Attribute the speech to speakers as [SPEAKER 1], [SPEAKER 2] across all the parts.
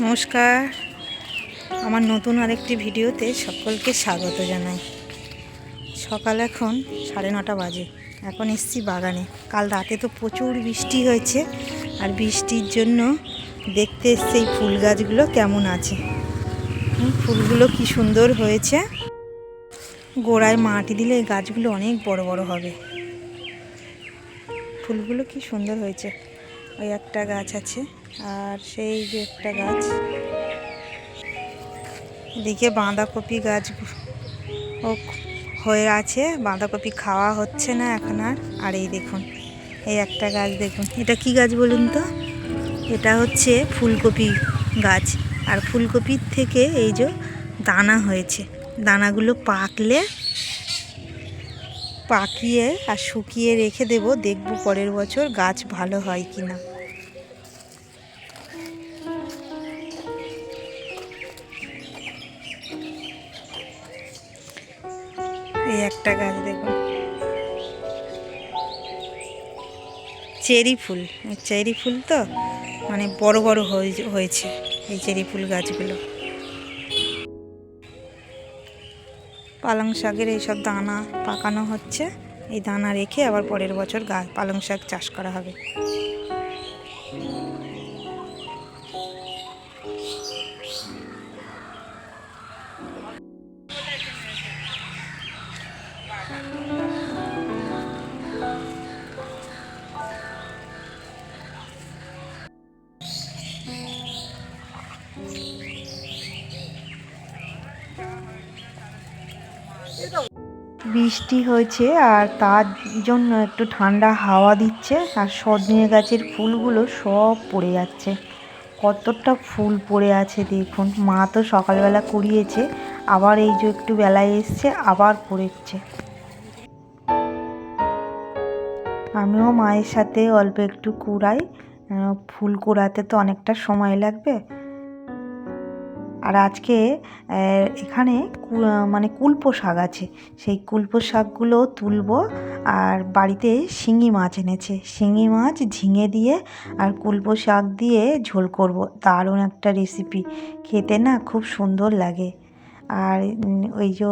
[SPEAKER 1] নমস্কার, আমার নতুন আরেকটি ভিডিওতে সকলকে স্বাগত জানাই। সকাল এখন 9:30 বাজে। এখন এসছি বাগানে। কাল রাতে তো প্রচুর বৃষ্টি হয়েছে, আর বৃষ্টির জন্য দেখতে এসছি এই ফুল গাছগুলো কেমন আছে। ফুলগুলো কি সুন্দর হয়েছে। গোড়ায় মাটি দিলে এই গাছগুলো অনেক বড় বড় হবে। ফুলগুলো কি সুন্দর হয়েছে। ওই একটা গাছ আছে, আর সেই যে একটা গাছ, এদিকে বাঁধাকপি গাছ ও হয়ে আছে। বাঁধাকপি খাওয়া হচ্ছে না এখন আর এই দেখুন, এই একটা গাছ দেখুন, এটা কি গাছ বলুন তো? এটা হচ্ছে ফুলকপি গাছ। আর ফুলকপির থেকে এই যে দানা হয়েছে, দানাগুলো পাকিয়ে আর শুকিয়ে রেখে দেব, দেখব পরের বছর গাছ ভালো হয় কিনা। এই একটা গাছ দেখুন, চেরি ফুল তো মানে বড় বড় হয়েছে এই চেরি ফুল গাছগুলো। পালং শাকের এইসব দানা পাকানো হচ্ছে, এই দানা রেখে আবার পরের বছর পালং শাক চাষ করা হবে। বৃষ্টি হয়েছে আর তার জন্য একটু ঠান্ডা হাওয়া দিচ্ছে, আর সজনে গাছের ফুলগুলো সব পড়ে যাচ্ছে। কতটা ফুল পড়ে আছে দেখুন। মা তো সকালবেলা কুড়িয়েছে, আবার এই যে একটু বেলায় এসছে আবার পড়েছে। আমিও মায়ের সাথে অল্প একটু কুড়াই। ফুল কুড়াতে তো অনেকটা সময় লাগবে। আর আজকে এখানে মানে কুলপো শাক আছে, সেই কুলপো শাকগুলো তুলবো। আর বাড়িতে শিঙি মাছ এনেছে, শিঙি মাছ ঝিঙে দিয়ে আর কুলপো শাক দিয়ে ঝোল করব। দারুণ একটা রেসিপি, খেতে না খুব সুন্দর লাগে। আর ওই যে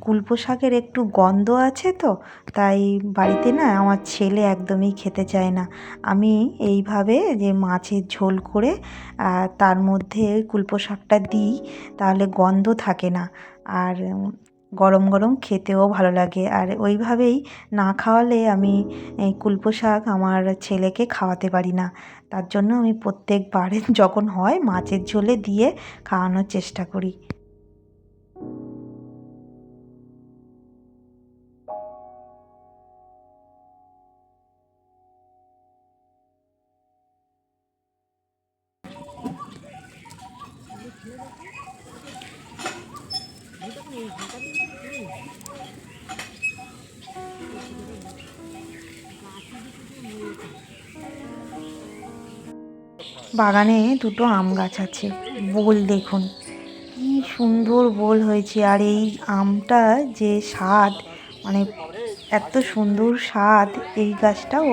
[SPEAKER 1] কুলপো শাকের একটু গন্ধ আছে তো, তাই বাড়িতে না আমার ছেলে একদমই খেতে চায় না। আমি এইভাবে যে মাছের ঝোল করে তার মধ্যে ওই কুলপো শাকটা দিই, তাহলে গন্ধ থাকে না, আর গরম গরম খেতেও ভালো লাগে। আর ওইভাবেই না খাওয়ালে আমি এই কুলপো শাক আমার ছেলেকে খাওয়াতে পারি না। তার জন্য আমি প্রত্যেকবারে যখন হয় মাছের ঝোলে দিয়ে খাওয়ানোর চেষ্টা করি। বাগানে দুটো আম গাছ আছে। বোল দেখুন কি সুন্দর বোল হয়েছে। আর এই আমটা যে স্বাদ, মানে এত সুন্দর স্বাদ। এই গাছটাও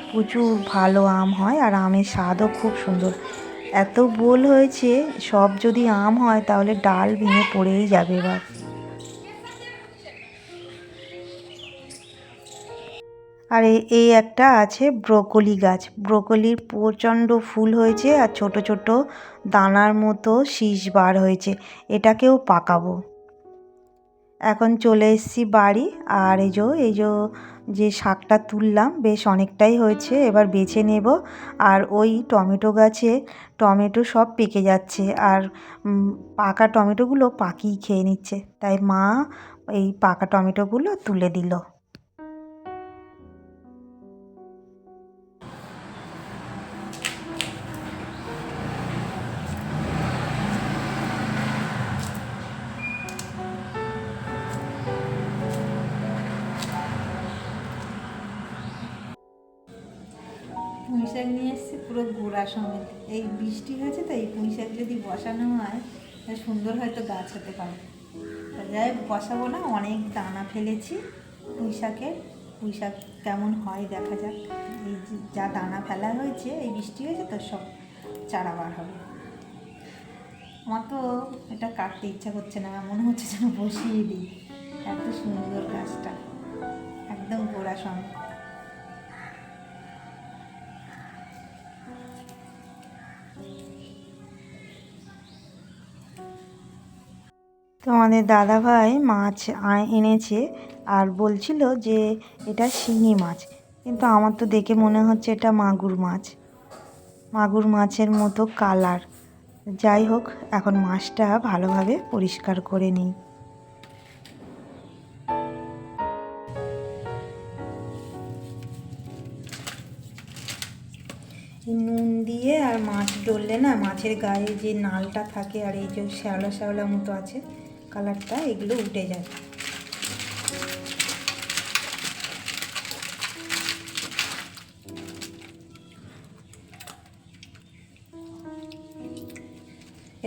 [SPEAKER 1] প্রচুর ভালো আম হয়, আর আমের স্বাদও খুব সুন্দর। এত বোল হয়েছে, সব যদি আম হয় তাহলে ডাল ভেঙে পড়েই যাবে এবার। আর এই একটা আছে ব্রোকলি গাছ। ব্রোকলির প্রচণ্ড ফুল হয়েছে, আর ছোট ছোট দানার মতো শীষ বার হয়েছে। এটাকেও পাকাবো। এখন চলে এসেছি বাড়ি। আর যে শাকটা তুললাম বেশ অনেকটাই হয়েছে, এবার বেছে নেব। আর ওই টমেটো গাছে টমেটো সব পেকে যাচ্ছে, আর পাকা টমেটোগুলো পাকিয়ে খেয়ে নিচ্ছে, তাই মা এই পাকা টমেটোগুলো তুলে দিল। পুঁই শাক নিয়ে এসেছি পুরো গোড়া সমেত। এই বৃষ্টি হয়েছে তো, এই পুঁই শাক যদি বসানো হয় সুন্দর হয়তো গাছ হতে পারে। যাই বসাবো না, অনেক দানা ফেলেছি পুঁই শাকের। পুঁই শাক কেমন হয় দেখা যাক। এই যা দানা ফেলা হয়েছে, এই বৃষ্টি হয়েছে তো সব চারা বার হবে। আমার তো এটা কাটতে ইচ্ছা করছে না, মনে হচ্ছে যেন বসিয়ে দিই, এত সুন্দর গাছটা, একদম গোড়া সমেত। তো আমাদের দাদাভাই মাছ এনেছে আর বলছিল যে এটা শিঙি মাছ, কিন্তু আমার তো দেখে মনে হচ্ছে এটা মাগুর মাছ, মাগুর মাছের মতো কালার। যাই হোক, এখন মাছটা ভালোভাবে পরিষ্কার করে নিই। নুন দিয়ে আর মাছ ডললে না, মাছের গায়ে যে নালটা থাকে আর এই যে শ্যাওলা শ্যাওলা মতো আছে কালারটা, এগুলো উঠে যায়।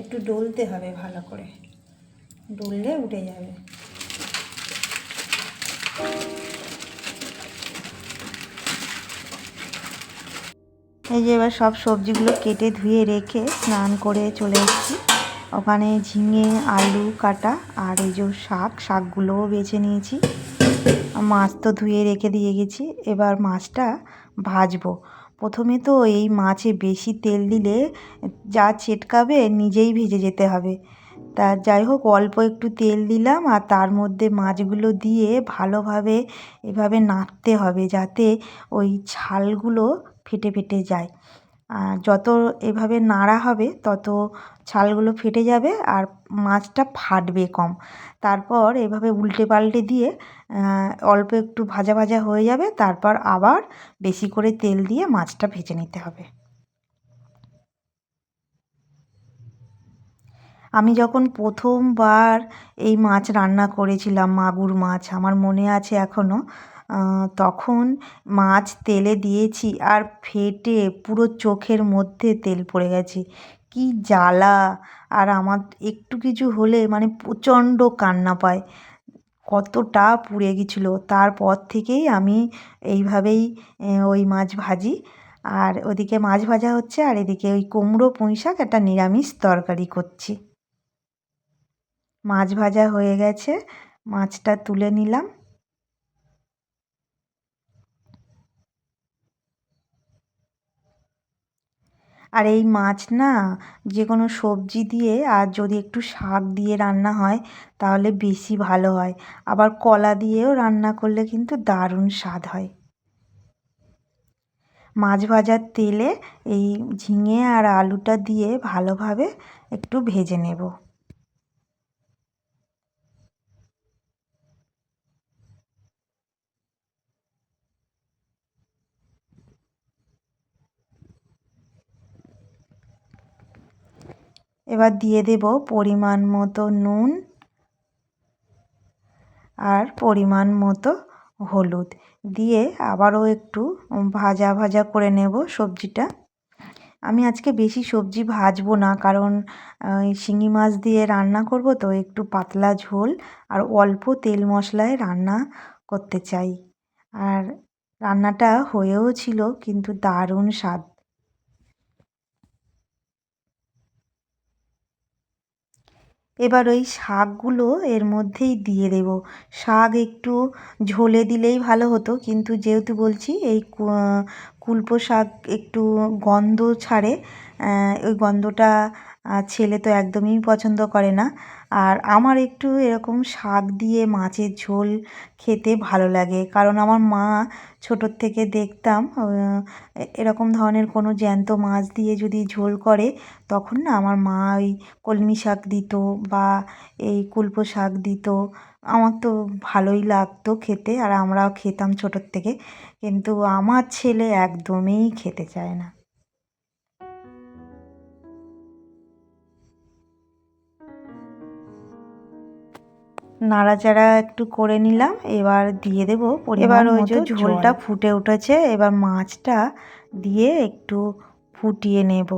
[SPEAKER 1] একটু ডলতে হবে ভালো করে, ডললে উঠে যাবে। এই যে এবার সব সবজিগুলো কেটে ধুয়ে রেখে স্নান করে চলে এসেছি। ওখানে ঝিঙে আলু কাটা আর এই যে শাকগুলোও বেছে নিয়েছি। মাছ তো ধুয়ে রেখে দিয়ে গেছি, এবার মাছটা ভাজবো। প্রথমে তো এই মাছে বেশি তেল দিলে যা চেটকাবে, নিজেই ভেজে যেতে হবে। তা যাই হোক, অল্প একটু তেল দিলাম আর তার মধ্যে মাছগুলো দিয়ে ভালোভাবে এভাবে নাড়তে হবে, যাতে ওই ছালগুলো ফেটে ফেটে যায়। আর যত এভাবে নাড়া হবে তত ছালগুলো ফেটে যাবে আর মাছটা ফাটবে কম। তারপর এভাবে উল্টে পাল্টে দিয়ে অল্প একটু ভাজা ভাজা হয়ে যাবে, তারপর আবার বেশি করে তেল দিয়ে মাছটা ভেজে নিতে হবে। আমি যখন প্রথমবার এই মাছ রান্না করেছিলাম, মাগুর মাছ, আমার মনে আছে এখনও, তখন মাছ তেলে দিয়েছি আর ফেটে পুরো চোখের মধ্যে তেল পড়ে গেছে, কি জ্বালা! আর আমার একটু কিছু হলে মানে প্রচণ্ড কান্না পায়, কতটা পুড়ে গেছিলো। তারপর থেকেই আমি এইভাবেই ওই মাছ ভাজি। আর ওদিকে মাছ ভাজা হচ্ছে আর এদিকে ওই কুমড়ো পুঁই শাক একটা নিরামিষ তরকারি করছি। মাছ ভাজা হয়ে গেছে, মাছটা তুলে নিলাম। আর এই মাছ না, যে কোনো সবজি দিয়ে আর যদি একটু শাক দিয়ে রান্না হয় তাহলে বেশি ভালো হয়। আবার কলা দিয়েও রান্না করলে কিন্তু দারুণ স্বাদ হয়। মাছ ভাজার তেলে এই ঝিঙে আর আলুটা দিয়ে ভালোভাবে একটু ভেজে নেব। এবার দিয়ে দেব পরিমাণ মতো নুন আর পরিমাণ মতো হলুদ দিয়ে আবারও একটু ভাজা ভাজা করে নেব সবজিটা। আমি আজকে বেশি সবজি ভাজবো না, কারণ শিঙি মাছ দিয়ে রান্না করব তো, একটু পাতলা ঝোল আর অল্প তেল মশলায় রান্না করতে চাই। আর রান্নাটা হয়েও ছিল, কিন্তু দারুণ স্বাদ। এবার ওই শাকগুলো এর মধ্যেই দিয়ে দেব। শাক একটু ঝোলে দিলেই ভালো হতো, কিন্তু যেহেতু বলছি এই কুলপো শাক একটু গন্ধ ছাড়ে, ওই গন্ধটা ছেলে তো একদমই পছন্দ করে না। আর আমার একটু এরকম শাক দিয়ে মাছের ঝোল খেতে ভালো লাগে, কারণ আমার মা ছোটোর থেকে দেখতাম এরকম ধরনের কোনো জ্যান্ত মাছ দিয়ে যদি ঝোল করে, তখন না আমার মা ওই কলমি শাক দিত বা এই কুলপো শাক দিত। আমার তো ভালোই লাগতো খেতে আর আমরাও খেতাম ছোটোর থেকে, কিন্তু আমার ছেলে একদমই খেতে চায় না। নাড়াচাড়া একটু করে নিলাম, এবার দিয়ে দেবো এবার ওই যে ঝোলটা ফুটে উঠেছে, এবার মাছটা দিয়ে একটু ফুটিয়ে নেব।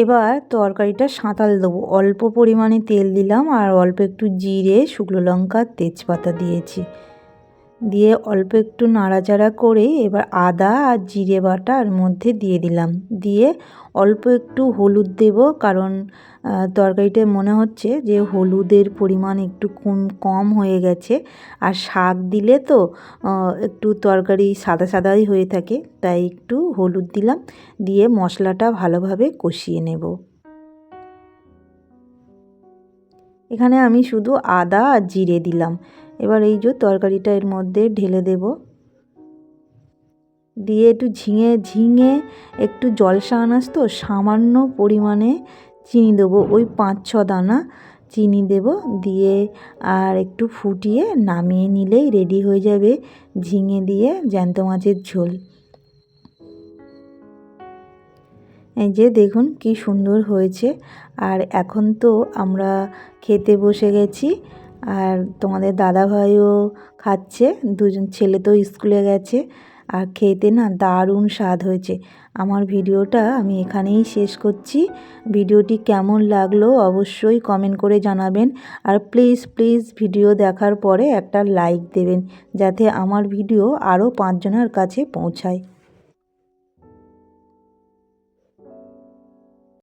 [SPEAKER 1] এবার তরকারিটা সাঁতাল দেবো। অল্প পরিমাণে তেল দিলাম আর অল্প একটু জিরে, শুকনো লঙ্কা, তেজপাতা দিয়েছি। দিয়ে অল্প একটু নাড়াচাড়া করে এবার আদা আর জিরে বাটা এর মধ্যে দিয়ে দিলাম। দিয়ে অল্প একটু হলুদ দেব, কারণ তরকারিটায় মনে হচ্ছে যে হলুদের পরিমাণ একটু কম হয়ে গেছে। আর শাক দিলে তো একটু তরকারি সাদা সাদাই হয়ে থাকে, তাই একটু হলুদ দিলাম। দিয়ে মশলাটা ভালোভাবে কষিয়ে নেব। এখানে আমি শুধু আদা আর জিরে দিলাম। এবার এই যে তরকারিটা এর মধ্যে ঢেলে দেব। দিয়ে একটু ঝিঙে একটু জলসা আনাজ তো, সামান্য পরিমাণে চিনি দেবো, ওই 5-6 দানা চিনি দেব। দিয়ে আর একটু ফুটিয়ে নামিয়ে নিলেই রেডি হয়ে যাবে ঝিঙে দিয়ে জ্যান্ত মাছের ঝোল। এই যে দেখুন কি সুন্দর হয়েছে। আর এখন তো আমরা খেতে বসে গেছি, আর তোমাদের দাদাভাইও খাচ্ছে, দুজন ছেলে তো স্কুলে গেছে। আর খেতে না দারুণ স্বাদ হয়েছে। আমার ভিডিওটা আমি এখানেই শেষ করছি। ভিডিওটি কেমন লাগলো অবশ্যই কমেন্ট করে জানাবেন। আর প্লিজ প্লিজ ভিডিও দেখার পরে একটা লাইক দেবেন, যাতে আমার ভিডিও আরও 5 জনের কাছে পৌঁছায়।